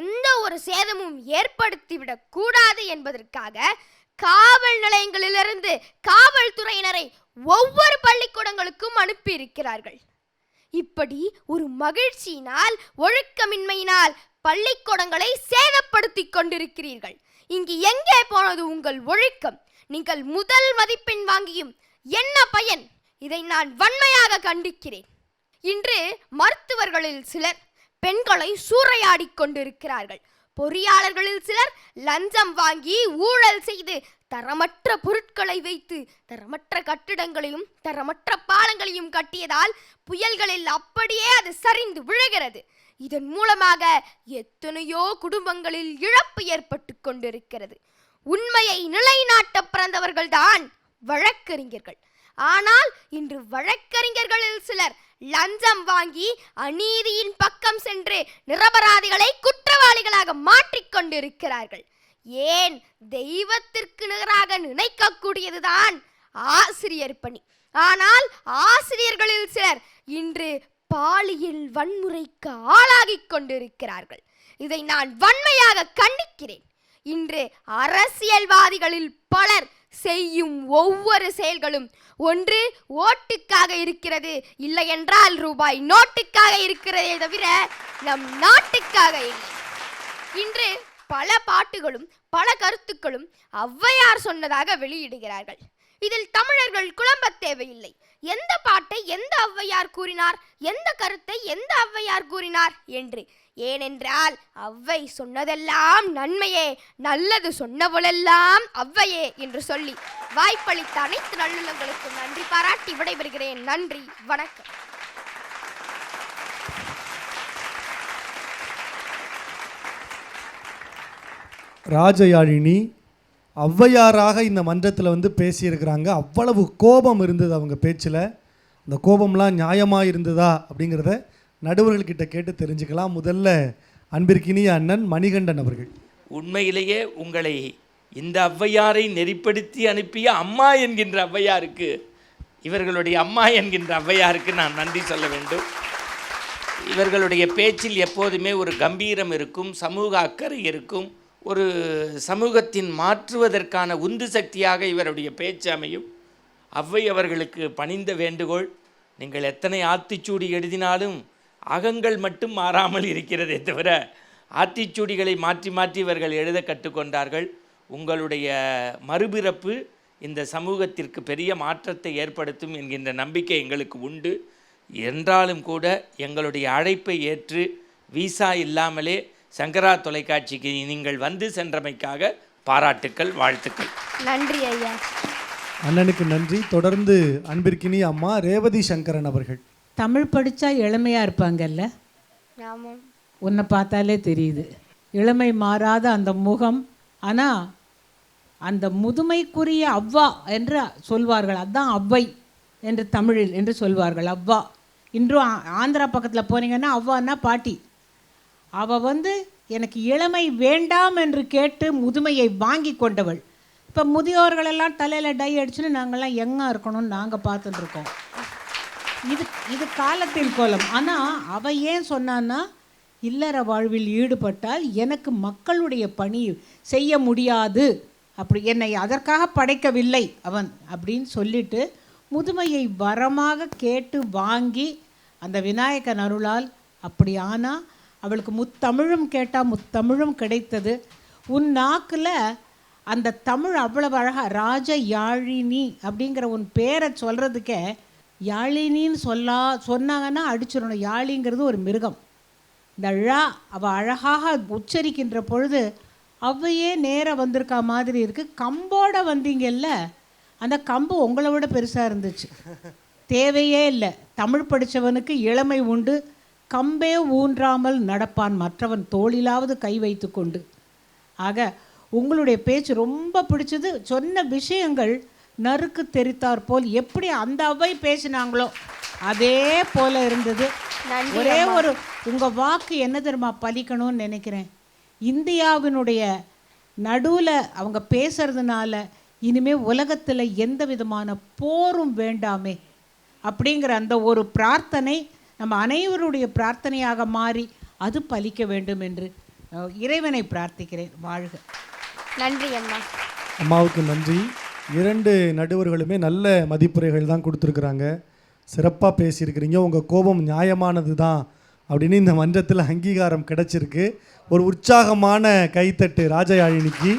எந்த ஒரு சேதமும் ஏற்படுத்திவிடக் கூடாது என்பதற்காக காவல் நிலையங்களிலிருந்து காவல்துறையினரை ஒவ்வொரு பள்ளிக்கூடங்களுக்கும் அனுப்பியிருக்கிறார்கள். இப்படி ஒரு மகிழ்ச்சியினால், ஒழுக்கமின்மையினால் பள்ளிக்கூடங்களை சேதப்படுத்தி கொண்டிருக்கிறீர்கள். இங்கு எங்கே போனது உங்கள் ஒழுக்கம்? நீங்கள் முதல் மதிப்பெண் வாங்கியும் என்ன பயன்? இதை நான் வன்மையாக கண்டிக்கிறேன். இன்று மருத்துவர்களில் சிலர் பெண்களை சூறையாடி கொண்டிருக்கிறார்கள். பொறியாளர்களில் சிலர் லஞ்சம் வாங்கி ஊழல் செய்து தரமற்ற பொருட்களை வைத்து தரமற்ற கட்டிடங்களையும் தரமற்ற பாலங்களையும் கட்டியதால் புயல்களில் அப்படியே அது சரிந்து விழுகிறது. இதன் மூலமாக எத்தனையோ குடும்பங்களில் இழப்பு ஏற்பட்டு கொண்டிருக்கிறது. உண்மையை நிலைநாட்ட பிறந்தவர்கள்தான் வழக்கறிஞர்கள். ஆனால் இன்று வழக்கறிஞர்களில் சிலர் லஞ்சம் வாங்கி அநீதியின் பக்கம் சென்று நிரபராதிகளை குற்றவாளிகளாக மாற்றிக்கொண்டிருக்கிறார்கள். ஏன் தெய்வத்திற்கு நிகராக நினைக்கக்கூடியதுதான் ஆசிரியர் பணி. ஆனால் ஆசிரியர்களில் சிலர் இன்று பாலியல் வன்முறைக்கு ஆளாகிக் கொண்டிருக்கிறார்கள். இதை நான் வன்மையாக கண்டிக்கிறேன். இன்று அரசியல்வாதிகளில் பலர் செய்யும் ஒவ்வொரு செயல்களும் ஒன்று ஓட்டுக்காக இருக்கிறது, இல்லை என்றால் ரூபாய் நோட்டுக்காக இருக்கிறதே தவிர நம் நாட்டுக்காக இல்லை. இன்று பல பாட்டுகளும் பல கருத்துக்களும் ஔவையார் சொன்னதாக வெளியிடுகிறார்கள். இதில் தமிழர்கள் குழம்ப தேவையில்லை. எந்த பாட்டை எந்த ஔவையார் கூறினார், எந்த கருத்தை எந்த ஔவையார் கூறினார் என்று. ஏனென்றால் ஔவை சொன்னதெல்லாம் நன்மையே, நல்லது சொன்னவளெல்லாம் ஔவையே என்று சொல்லி வாய்ப்பளித்த அனைத்து நல்லுள்ளங்களுக்கும் நன்றி பாராட்டி விடைபெறுகிறேன். நன்றி, வணக்கம். ராஜயாழினி ஔவையாராக இந்த மன்றத்தில் வந்து பேசியிருக்கிறாங்க. அவ்வளவு கோபம் இருந்தது அவங்க பேச்சில். அந்த கோபம்லாம் நியாயமாக இருந்ததா அப்படிங்கிறத நடுவர்கள்கிட்ட கேட்டு தெரிஞ்சுக்கலாம். முதல்ல அன்பிற்கினிய அண்ணன் மணிகண்டன் அவர்கள். உண்மையிலேயே உங்களை இந்த ஔவையாரை நெறிப்படுத்தி அனுப்பிய அம்மா என்கின்ற ஔவையாருக்கு, இவர்களுடைய அம்மா என்கின்ற ஔவையாருக்கு நான் நன்றி சொல்ல வேண்டும். இவர்களுடைய பேச்சில் எப்போதுமே ஒரு கம்பீரம் இருக்கும், சமூக அக்கறை இருக்கும், ஒரு சமூகத்தின் மாற்றுவதற்கான உந்து சக்தியாக இவருடைய பேச்சு அமையும். ஔவை அவர்களுக்கு பணிந்த வேண்டுகோள், நீங்கள் எத்தனை ஆத்திச்சூடி எழுதினாலும் அகங்கள் மட்டும் மாறாமல் இருக்கிறதே தவிர ஆத்திச்சூடிகளை மாற்றி மாற்றி இவர்கள் எழுத கற்றுக்கொண்டார்கள். உங்களுடைய மறுபிறப்பு இந்த சமூகத்திற்கு பெரிய மாற்றத்தை ஏற்படுத்தும் என்கின்ற நம்பிக்கை எங்களுக்கு உண்டு. என்றாலும் கூட எங்களுடைய அழைப்பை ஏற்று விசா இல்லாமலே சங்கரா தொலைக்காட்சிக்கு நீங்கள் வந்து சென்றமைக்காக பாராட்டுக்கள், வாழ்த்துக்கள். நன்றி ஐயா. அண்ணனுக்கு நன்றி. தொடர்ந்து அன்பிற்கினிய அம்மா ரேவதி சங்கரன் அவர்கள். தமிழ் படித்தா இளமையாக இருப்பாங்கல்ல, ஆமாம். உன்னை பார்த்தாலே தெரியுது இளமை மாறாத அந்த முகம். ஆனால் அந்த முதுமைக்குரிய அவ்வா என்று சொல்வார்கள், அதுதான் அவ்வை என்று தமிழில் என்று சொல்வார்கள். அவ்வா இன்றும் ஆந்திரா பக்கத்தில் போனீங்கன்னா அவ்வான்னா பாட்டி. அவள் வந்து எனக்கு இளமை வேண்டாம் என்று கேட்டு முதுமையை வாங்கி கொண்டவள். இப்போ முதியோர்களெல்லாம் தலையில் டை அடிச்சுன்னு நாங்கள்லாம் எங்கே இருக்கணும்னு நாங்கள் பார்த்துட்டுருக்கோம். இது காலத்தின் கோலம். ஆனால் அவள் ஏன் சொன்னான்னா, இல்லற வாழ்வில் ஈடுபட்டால் எனக்கு மக்களுடைய பணி செய்ய முடியாது, அப்படி என்னை அதற்காக படைக்கவில்லை அவன் அப்படின்னு சொல்லிட்டு முதுமையை வரமாக கேட்டு வாங்கி அந்த விநாயகன் அருளால் அப்படி ஆனால் அவளுக்கு முத்தமிழும் கேட்டால் முத்தமிழும் கிடைத்தது. உன் நாக்கில் அந்த தமிழ் அவ்வளவு அழகாக, ராஜ யாழினி அப்படிங்கிற உன் பேரை சொல்கிறதுக்கே யாழினின்னு சொன்னாங்கன்னா அடிச்சிடணும். யாழிங்கிறது ஒரு மிருகம். இந்த ழா அவள் அழகாக உச்சரிக்கின்ற பொழுது அவ்வையே நேராக வந்திருக்கா மாதிரி இருக்குது. கம்போடு வந்தீங்கல்ல, அந்த கம்பு உங்களை விட பெருசாக இருந்துச்சு. தேவையே இல்லை. தமிழ் படித்தவனுக்கு இளமை உண்டு. கம்பே ஊன்றாமல் நடப்பான் மற்றவன் தோளிலாவது கை வைத்து கொண்டு. ஆக உங்களுடைய பேச்சு ரொம்ப பிடிச்சது. சொன்ன விஷயங்கள் நறுக்கு தெரித்தார் போல் எப்படி அந்த அவ்வை பேசினாங்களோ அதே போல இருந்தது. ஒரே ஒரு உங்கள் வாக்கு என்ன தெரியுமா பலிக்கணும்னு நினைக்கிறேன். இந்தியாவினுடைய நடுவில் அவங்க பேசுறதுனால இனிமேல் உலகத்தில் எந்த விதமான போரும் வேண்டாமே அப்படிங்கிற அந்த ஒரு பிரார்த்தனை நம்ம அனைவருடைய பிரார்த்தனையாக மாறி அது பலிக்க வேண்டும் என்று இறைவனை பிரார்த்திக்கிறேன். வாழ்க. நன்றி அம்மா. அம்மாவுக்கு நன்றி. 2 நடுவர்களுமே நல்ல மதிப்புரைகள் தான் கொடுத்துருக்குறாங்க. சிறப்பாக பேசியிருக்கிறீங்க. உங்கள் கோபம் நியாயமானது தான் அப்படின்னு இந்த மன்றத்தில் அங்கீகாரம் கிடைச்சிருக்கு. ஒரு உற்சாகமான கைத்தட்டு ராஜயாழினிக்கு.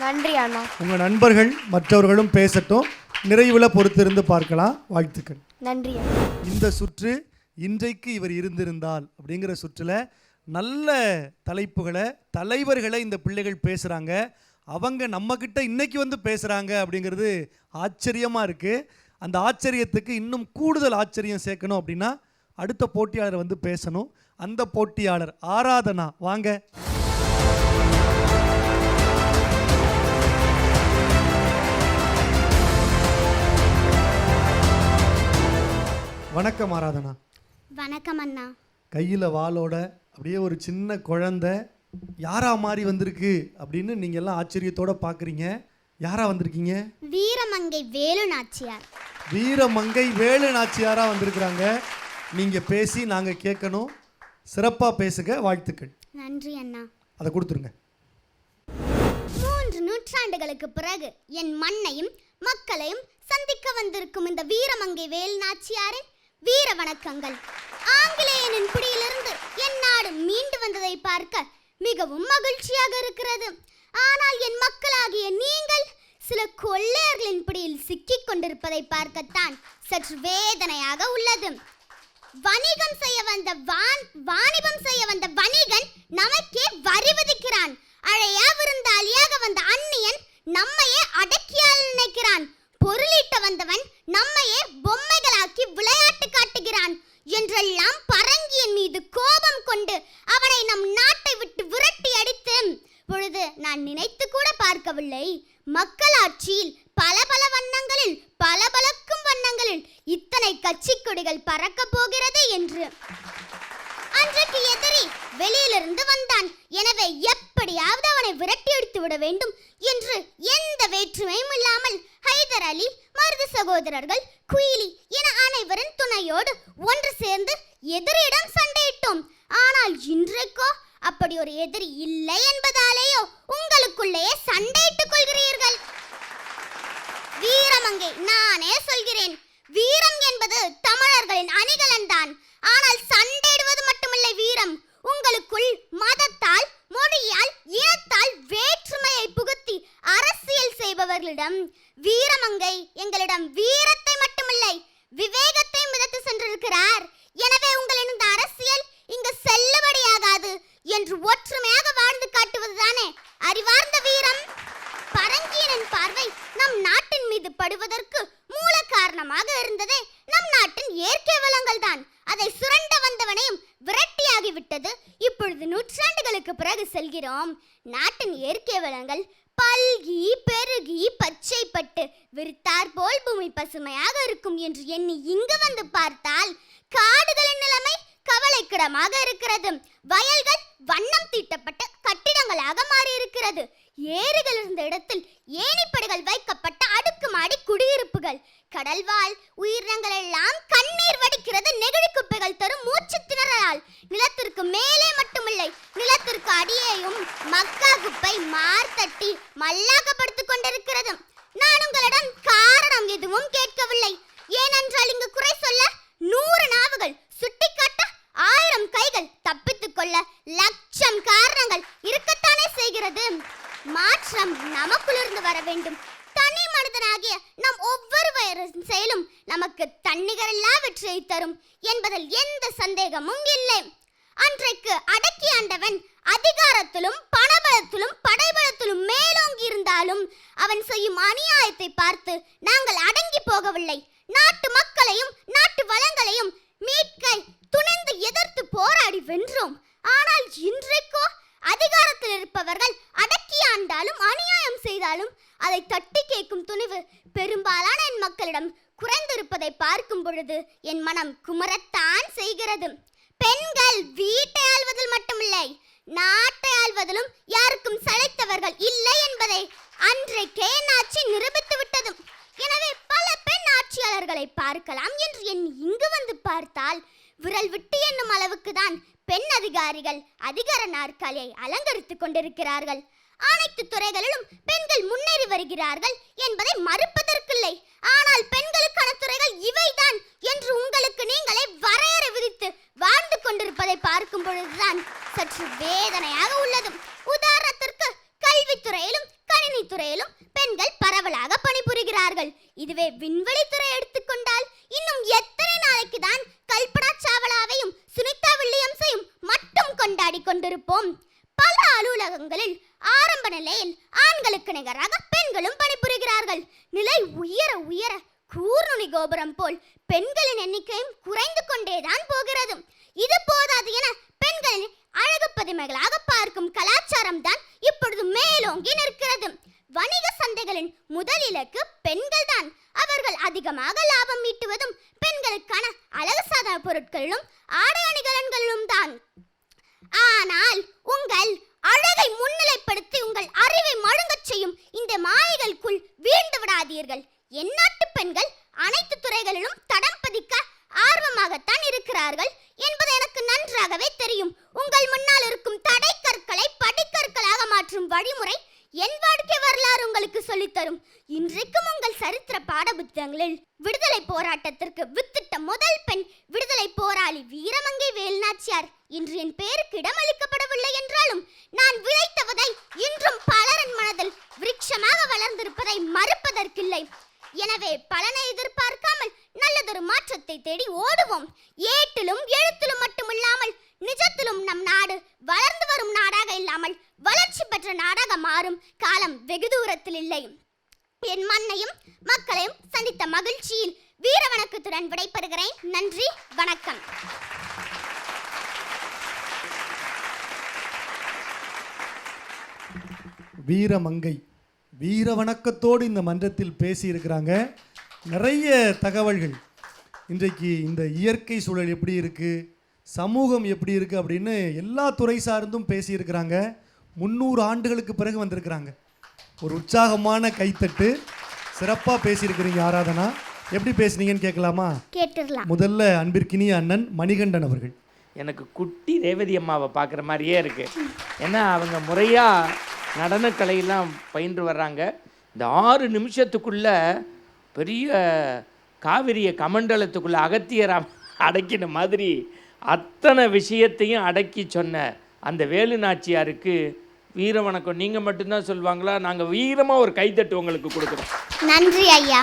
நன்றி அண்ணா. உங்கள் நண்பர்கள் மற்றவர்களும் பேசட்டும், நிறைவில் பொறுத்திருந்து பார்க்கலாம். வாழ்த்துக்கள். நன்றி. இந்த சுற்று இன்றைக்கு இவர் இருந்திருந்தால் அப்படிங்கிற சுற்றில் நல்ல தலைப்புகளை, தலைவர்களை இந்த பிள்ளைகள் பேசுகிறாங்க. அவங்க நம்மக்கிட்ட இன்னைக்கு வந்து பேசுகிறாங்க அப்படிங்கிறது ஆச்சரியமாக இருக்குது. அந்த ஆச்சரியத்துக்கு இன்னும் கூடுதல் ஆச்சரியம் சேர்க்கணும் அப்படின்னா அடுத்த போட்டியாளர் வந்து பேசணும். அந்த போட்டியாளர் ஆராதனா. வாங்க. வணக்கம் ஆராதனா. வணக்கம் அண்ணா. கையில் வாளோட அப்படியே ஒரு சின்ன குழந்தை யாரா மாறி வந்திருக்கு அப்படின்னு நீங்கள் எல்லாம் ஆச்சரியத்தோட பார்க்குறீங்க. யாரா வந்திருக்கீங்க? வீரமங்கை வேலு நாச்சியார். வீரமங்கை வேலு நாச்சியாராக வந்திருக்கிறாங்க. நீங்கள் பேசி நாங்கள் கேட்கணும். சிறப்பாக பேசுக. வாழ்த்துக்கள். நன்றி அண்ணா. அதை கொடுத்துருங்க. 3 நூற்றாண்டுகளுக்கு பிறகு என் மண்ணையும் மக்களையும் சந்திக்க வந்திருக்கும் இந்த வீரமங்கை வேலு நாச்சியாரின் வீர வணக்கங்கள். ஆங்கிலேயனின் பிடியிலிருந்து என் நாடு மீண்டு வந்ததை பார்க்க மிகவும் மகிழ்ச்சியாக இருக்கிறது. ஆனால் என் மக்களாகிய நீங்கள் சில கொள்ளையர்களின் பிடியில் சிக்கிக் கொண்டிருப்பதை பார்க்கத்தான் சற்று வேதனையாக உள்ளது. வாணிபம் செய்ய வந்த வணிகன் நமக்கே வரி விதிக்கிறான். அழையா விருந்தாளியாக வந்த அந்நியன் நம்மையே அடக்கியால் நினைக்கிறான். பொருளீட்ட வந்தவன் நம்மையே பொம்மைகளாக்கி விளையாட்டு காட்டுகிறான் என்றெல்லாம் பரங்கியன் மீது கோபம் கொண்டு அவனை நம் நாட்டை விட்டு விரட்டி அடித்து பொழுது நான் நினைத்து கூட பார்க்கவில்லை. மக்களாட்சியில் பல பல வண்ணங்களில் பளபளக்கும் வண்ணங்களில் இத்தனை கட்சி கொடிகள் பறக்க போகிறது என்று. அன்றைக்கு எதிரி வெளியிலிருந்து வந்தான். எனவே எப்படியாவது அவனை விரட்டி அடித்து விட வேண்டும் என்று எந்த வேற்றுமையும் இல்லாமல் ஹைதர் அலி, மருது சகோதரர்கள், குயிலி என அனைவரின் துணையோடு ஒன்று சேர்ந்து எதிரியிடம் சண்டையிட்டோம். ஆனால் இன்றைக்கோ அப்படி ஒரு எதிரி இல்லை என்பதாலேயோ உங்களுக்குள்ளேயே சண்டையிட்டுக் கொள்கிறீர்கள். வீரமங்கை, நானே சொல்கிறேன், வீரம் என்பது தமிழர்களின் அணிகலன் தான். ஆனால் சண்டையிடுவது மட்டுமில்லை வீரம். உங்களுக்குள் மதத்தால், மொழியால், இனத்தால் வேற்றுமையை புகுத்தி அரசியல் செய்பவர்களிடம் வீரமங்கை எங்களிடம் வீரத்தை மட்டுமில்லை விவேகத்தையும் விதைத்து சென்றிருக்கிறார். எனவே உங்களின் இந்த அரசியல் இங்கு செல்லுபடியாகாது என்று ஒற்றுமையாக வாழ்ந்து காட்டுவதுதானே அறிவார்ந்த வீரம். பரங்கியனின் பார்வை நம் நாட்டின் மீது படுவதற்கு மூல காரணமாக இருந்ததே நம் நாட்டின் இயற்கை வளங்கள் தான். அதை சுரண்ட வந்தவனையும் விரட்டியாகிவிட்டது. இப்பொழுது நூற்றாண்டுகளுக்கு பிறகு செல்கிறோம். நாட்டின் இயற்கை வளங்கள் பல்கி பெருகி பச்சைப்பட்டு விரித்தார் போல் பூமி பசுமையாக இருக்கும் என்று எண்ணி இங்கு வந்து பார்த்தால் காடுகளின் நிலைமை கவலைக்கிடமாக இருக்கிறது. வயல்கள் வண்ணம் தீட்டப்பட்ட கட்டிடங்களாக மாறி இருக்கிறது. ஏரிகள் இருந்த இடத்தில் ஏணிப்படிகள் வைக்கப்பட்ட அடுக்குமாடி குடியிருப்புகள். கடல்வாழ் உயிரினங்கள் எல்லாம் கண்ணீர் வடிக்கிறது நெகிழி குப்பைகள் தரும் மூச்சு திணறலால். நிலத்திற்கு மேலே மட்டுமில்லை நிலத்திற்கு அடியேயும் மக்கா குப்பை மார்த்தட்டி மல்லாக்கப்படுத்திக் கொண்டிருக்கிறது. நான் உங்களிடம் காரணம் எதுவும் கேட்கவில்லை. ஏனென்றால் இங்கு குறை சொல்ல 100 நாவுகள், சுட்டிக்காட்ட 1000 கைகள், தப்பித்துக் கொள்ள லட்சம் காரணங்கள் இருக்கத்தானே செய்கிறது. மாற்றம் நமக்குள்ளிருந்து வர வேண்டும். தனி மனிதனாகிய நம் ஒவ்வொரு செயலும் நமக்கு தன்னிகரில்லா வெற்றியை தரும் என்பதில் எந்த சந்தேகமும் இல்லை. அன்றைக்கு அடக்கி ஆண்டவன் அதிகாரத்திலும் பணபலத்திலும் படைபலத்திலும் மேலோங்கி இருந்தாலும் அவன் செய்யும் அநியாயத்தை பார்த்து நாங்கள் அடங்கி போகவில்லை. நாட்டு மக்களையும் நாட்டு வளங்களையும் மீட்க துணிந்து எதிர்த்து போராடி வென்றோம். ஆனால் இன்றைக்கோ அதிகாரத்தில் இருப்பவர்கள் அடக்கி ஆண்டாலும் அநியாயம் செய்தாலும் அதை தட்டி கேட்கும் துணிவு பெரும்பாலான என் மக்களிடம் குறைந்திருப்பதை பார்க்கும் பொழுது என் மனம் குமரத்தான் செய்கிறது. பெண்கள் வீட்டை ஆள்வதில் மட்டுமில்லை நாட்டை ஆள்வதிலும் யாருக்கும் சளைத்தவர்கள் இல்லை என்பதை அன்றைக்கே ஆட்சி நிரூபித்து விட்டது. எனவே பல பெண் ஆட்சியாளர்களை பார்க்கலாம் என்று எண்ணி இங்கு வந்து பார்த்தால் விரல் விட்டு என்னும் அளவுக்கு தான் பெண் அதிகாரிகள் அதிகார நாற்காலியை அலங்கரித்துக் கொண்டிருக்கிறார்கள். அனைத்து துறைகளிலும் பெண்கள் முன்னேறி வருகிறார்கள் என்பதை மறுப்பதற்கில்லை. ஆனால் பெண்களுக்கான துறைகள் இவைதான் என்று உங்களுக்கு நீங்களே வரையறை விதித்து வாழ்ந்து கொண்டிருப்பதை பார்க்கும் பொழுதுதான் சற்று வேதனையாக உள்ளது. உதாரணத்திற்கு கல்வித்துறையிலும் கணினி துறையிலும் பெண்கள் பரவலாக பணிபுரிகிறார்கள். இதுவே விண்வெளித்துறை எடுத்துக்கொண்டால் இன்னும் எத்தனை நாளைக்கு தான் கல்பனா சாவலாவையும் சுனிதா வில்லியம்ஸையும் மட்டும் கொண்டாடி கொண்டிருப்போம். பல அலுவலகங்களில் ஆரம்ப நிலையில் ஆண்களுக்கு நிகராக பெண்களும் பணிபுரிகிறார்கள். நிலை உயர உயர கூர்நுனி கோபுரம் போல் பெண்களின் எண்ணிக்கையும் குறைந்து கொண்டேதான் போகிறது. இது போதாது என பெண்களின் அழகு பதிமைகளாக பார்க்கும் கலாச்சாரம் தான் இப்பொழுது மேலோங்கி நிற்கிறது. வணிக சந்தைகளின் முதல் இலக்கு பெண்கள்தான். அவர்கள் அதிகமாக லாபம் ஈட்டுவதும் பெண்களுக்கான அழகு சாதன பொருட்களிலும் ஆடை அணிகலன்களிலும் தான். ஆனால் உங்கள் அழகை முன்னிலைப்படுத்தி உங்கள் அறிவை மழுங்கச் செய்யும் இந்த மாயைகளுக்குள் வீழ்ந்து விடாதீர்கள். எந்நாட்டு பெண்கள் அனைத்து துறைகளிலும் தடம் பதிக்க ஆர்வமாகத்தான் இருக்கிறார்கள் என்பது எனக்கு நன்றாகவே தெரியும். உங்கள் முன்னால் இருக்கும் தடை கற்களை படிக்கற்களாக மாற்றும் வழிமுறை என் வாழ்க்கை வரலாறு உங்களுக்கு சொல்லித்தரும். இன்றைக்கும் உங்கள் சரித்திர பாட புத்தகங்களில் விடுதலை போராட்டத்திற்கு வித்திட்ட முதல் பெண் விடுதலை போராளி வீரமங்கை வேலுநாச்சியார் இன்று என் பேருக்கு இடமளிக்கப்படவில்லை என்றாலும் நான் விதைத்த விதை இன்றும் பலரின் மனதில் விருட்சமாக வளர்ந்திருப்பதை மறுப்பதற்கில்லை. எனவே பலனை எதிர்பார்க்காமல் நல்லதொரு மாற்றத்தை தேடி ஓடுவோம். ஏட்டிலும் எழுத்திலும் மட்டுமில்லாமல் நிஜத்திலும் நம் நாடு வளர்ந்து வரும் நாடாக இல்லாமல் வளர்ச்சி பெற்ற நாடாக மாறும் காலம் வெகு தூரத்தில் இல்லை. என் மண்ணையும் மக்களையும் சந்தித்த மகிழ்ச்சியில் வீர வணக்கத்துடன் விடைபெறுகிறேன். நன்றி, வணக்கம். வீரமங்கை வீர வணக்கத்தோடு இந்த மன்றத்தில் பேசியிருக்கிறாங்க. நிறைய தகவல்கள் இன்றைக்கு இந்த இயற்கை சூழல் எப்படி இருக்குது, சமூகம் எப்படி இருக்குது அப்படின்னு எல்லா துறை சார்ந்தும் பேசியிருக்கிறாங்க. 300 ஆண்டுகளுக்கு பிறகு வந்திருக்கிறாங்க. ஒரு உற்சாகமான கைத்தட்டு. சிறப்பாக பேசியிருக்கிறீங்க ஆராதனா. எப்படி பேசுனீங்கன்னு கேட்கலாமா? கேட்டுடலாம். முதல்ல அன்பிற்கினிய அண்ணன் மணிகண்டன் அவர்கள். எனக்கு குட்டி ரேவதி அம்மாவை பார்க்குற மாதிரியே இருக்குது. ஏன்னா அவங்க முறையாக நடனக்கலையெல்லாம் பயின்று வர்றாங்க. இந்த 6 நிமிஷத்துக்குள்ள பெரிய காவிரிய கமண்டலத்துக்குள்ளே அகத்தியர் அடக்கின மாதிரி அத்தனை விஷயத்தையும் அடக்கி சொன்ன அந்த வேலு நாச்சியாருக்கு வீர வணக்கம். நீங்கள் மட்டும்தான் சொல்லுவாங்களா? நாங்கள் வீரமாக ஒரு கைத்தட்டு உங்களுக்கு கொடுக்குறோம். நன்றி ஐயா.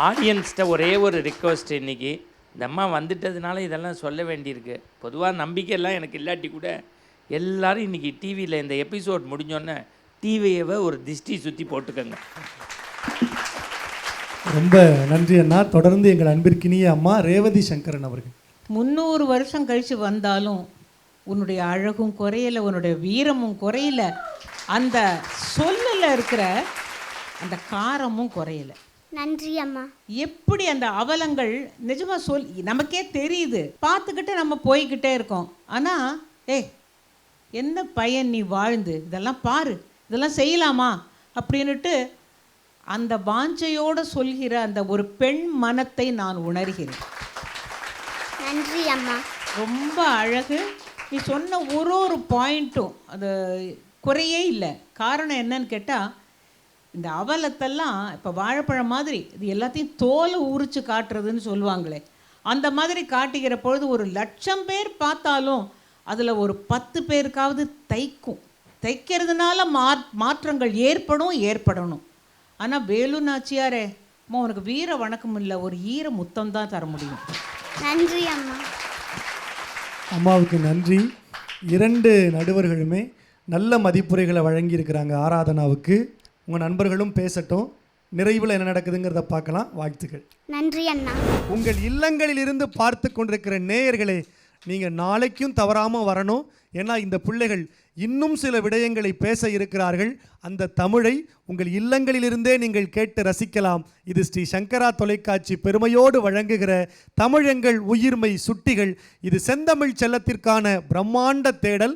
ஆடியன்ஸ்கிட்ட ஒரே ஒரு ரிக்வஸ்ட், இன்றைக்கி இந்த அம்மா வந்துட்டதுனால இதெல்லாம் சொல்ல வேண்டியிருக்கு. பொதுவாக நம்பிக்கையெல்லாம் எனக்கு இல்லாட்டி கூட எல்லாரும் இன்றைக்கி டிவியில் இந்த எபிசோட் முடிஞ்சோன்னே டிவியை ஒரு திஷ்டி சுற்றி போட்டுக்கோங்க. ரொம்ப நன்றி அண்ணா. தொடர்ந்து எங்கள் அன்பிற்கினிய அம்மா ரேவதி சங்கரன் அவர்கள். 300 வருஷம் கழித்து வந்தாலும் உன்னுடைய அழகும் குறையல, உன்னுடைய வீரமும் குறையல, அந்த சொல்லில் இருக்கிற அந்த காரமும் குறையல. நன்றி அம்மா. எப்படி அந்த அவலங்கள் நிஜமாக நமக்கே தெரியுது, பார்த்துக்கிட்டு நம்ம போய்கிட்டே இருக்கோம். ஆனால் என்ன பயன் நீ வாழ்ந்து, இதெல்லாம் பாரு, இதெல்லாம் செய்யலாமா அப்படின்னுட்டு அந்த வாஞ்சையோடு சொல்கிற அந்த ஒரு பெண் மனத்தை நான் உணர்கிறேன். நன்றி அம்மா. ரொம்ப அழகு. நீ சொன்ன ஒரு பாயிண்ட்டும் அது குறையே இல்லை. காரணம் என்னன்னு கேட்டால், இந்த அவலத்தெல்லாம் இப்போ வாழைப்பழம் மாதிரி இது எல்லாத்தையும் தோலை உரித்து காட்டுறதுன்னு சொல்லுவாங்களே, அந்த மாதிரி காட்டுகிற பொழுது 1,00,000 பேர் பார்த்தாலும் அதில் ஒரு 10 பேருக்காவது தைக்கிறதுனால மாற்றங்கள் ஏற்படணும். ஆனால் வேலு நாச்சியாரே அம்மா, உனக்கு வீர வணக்கம் இல்லை, ஒரு ஈர முத்தம் தான் தர முடியும். நன்றி அம்மா. அம்மாவுக்கு நன்றி. 2 நடுவர்களுமே நல்ல மதிப்புரைகளை வழங்கியிருக்கிறாங்க ஆராதனாவுக்கு. உங்கள் நண்பர்களும் பேசட்டும். நிறைவில் என்ன நடக்குதுங்கிறத பார்க்கலாம். வாழ்த்துக்கள். நன்றி அண்ணா. உங்கள் இல்லங்களில் இருந்து பார்த்து கொண்டிருக்கிற நேயர்களே, நீங்கள் நாளைக்கும் தவறாமல் வரணும். ஏன்னா இந்த பிள்ளைகள் இன்னும் சில விடயங்களை பேச இருக்கிறார்கள். அந்த தமிழை உங்கள் இல்லங்களிலிருந்தே நீங்கள் கேட்டு ரசிக்கலாம். இது ஸ்ரீ சங்கரா தொலைக்காட்சி பெருமையோடு வழங்குகிற தமிழெங்கள் உயிர்மை சுட்டிகள். இது செந்தமிழ் செல்லத்திற்கான பிரம்மாண்ட தேடல்.